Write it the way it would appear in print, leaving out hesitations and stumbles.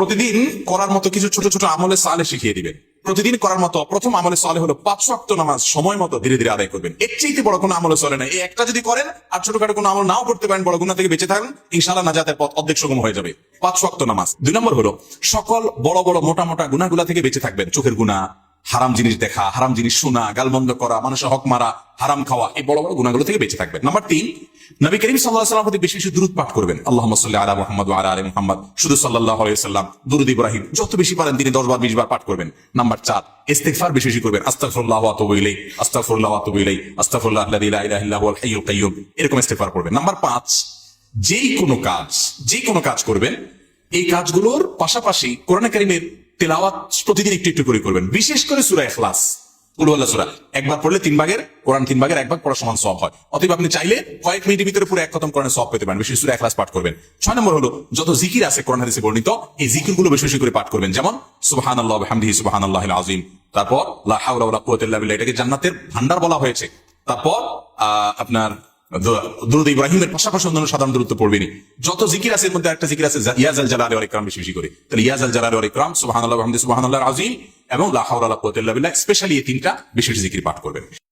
প্রতিদিন করার মতো কিছু ছোট ছোট আমলে সালে শিখিয়ে দিবেন। প্রতিদিন করার মতো প্রথম আমলে সালে হলো 5 ওয়াক্ত নামাজ সময় মতো ধীরে ধীরে আদায় করবেন। এর চাইতে বড় কোনো আমলে চলে না। এই একটা যদি করেন আর ছোটখাটো কোনো আমল নাও করতে পারেন, বড় গুনাহ থেকে বেঁচে থাকেন, ইনশাআল্লাহ নাজাতের পথ অর্ধেক সুগম হয়ে যাবে। 5 ওয়াক্ত নামাজ। 2 নম্বর হলো সকল বড় বড় মোটা মোটা গুনাহগুলা থেকে বেঁচে থাকবেন। চোখের গুনাহ, হারাম জিনিস দেখা, হারাম জিনিস শোনা, গালমন্দ করা, মানুষের হক মারা, হারাম খাওয়া, এই বড় বড় গুনাহগুলো থেকে বেঁচে থাকবেন। নাম্বার 3, নবী করিম সাল্লাল্লাহু আলাইহি ওয়াসাল্লামের প্রতি বেশি বেশি দুরূদ পাঠ করবেন। আল্লাহুম্মা সাল্লি আলা মুহাম্মাদ ওয়া আলা আলি মুহাম্মাদ, শুধু সাল্লাল্লাহু আলাইহি ওয়াসাল্লাম, দুরূদ ইব্রাহিম যত বেশি পারেন দিনে 10 বার 20 বার পাঠ করবেন। নাম্বার 4, ইস্তিগফার বেশি বেশি করবেন। আস্তাগফিরুল্লাহ ওয়া আতুবু ইলাইহি, আস্তাগফিরুল্লাহ ওয়া আতুবু ইলাইহি, আস্তাগফিরুল্লাহ আল্লাযী লা ইলাহা ইল্লা হুয়াল হাইয়ুল কাইয়্যুম, এরকম ইস্তিগফার করবেন। নাম্বার 5, যে কোনো কাজ করবেন, এই কাজগুলোর পাশাপাশি কোরআন কারীমের তেলাওয়াত প্রতিদিন একটু একটু করে করবেন। বিশেষ করে সূরা ইখলাস, কুল হুয়াল্লাহ সূরা একবার পড়লে 3 ভাগের কোরআন 3 ভাগের 1 ভাগ পড়া সমান সওয়াব হয়। অতএব আপনি চাইলে কয়েক মিনিটের ভিতরে পুরো 1 খতম কোরআনের সওয়াব পেতে পারেন। বিশেষ সূরা ইখলাস পাঠ করবেন। 6 নম্বর হলো যত জিকির আছে কোরআন হাদিসে বর্ণিত, এই জিকিরগুলো বেশি বেশি করে পাঠ করবেন। যেমন সুবহানাল্লাহি ওয়া বিহামদিহি সুবহানাল্লাহিল আযীম, তারপর লা হাওলা ওয়ালা কুওয়াতা ইল্লা বিল্লাহ, এটাকে জান্নাতের ভান্ডার বলা হয়েছে। তারপর আপনার দুরূদ ইব্রাহিমের পাশাপাশি অন্যান্য সাধারণ দরুদ তো পড়বেনই। যত জিকির আছে এর মধ্যে একটা জিকির আছে ইয়া জাল জালালি ওয়াল ইকরাম, বেশি বেশি করে। তাহলে ইয়া জাল জালালি ওয়াল ইকরাম, সুবহানাল্লাহি ওয়া বিহামদিহি সুবহানাল্লাহিল আযীম এবং লা হাওলা ওয়ালা কুওয়াতা ইল্লা বিল্লাহ, স্পেশালি এই 3টা বেশি বেশি জিকির পাঠ করবেন।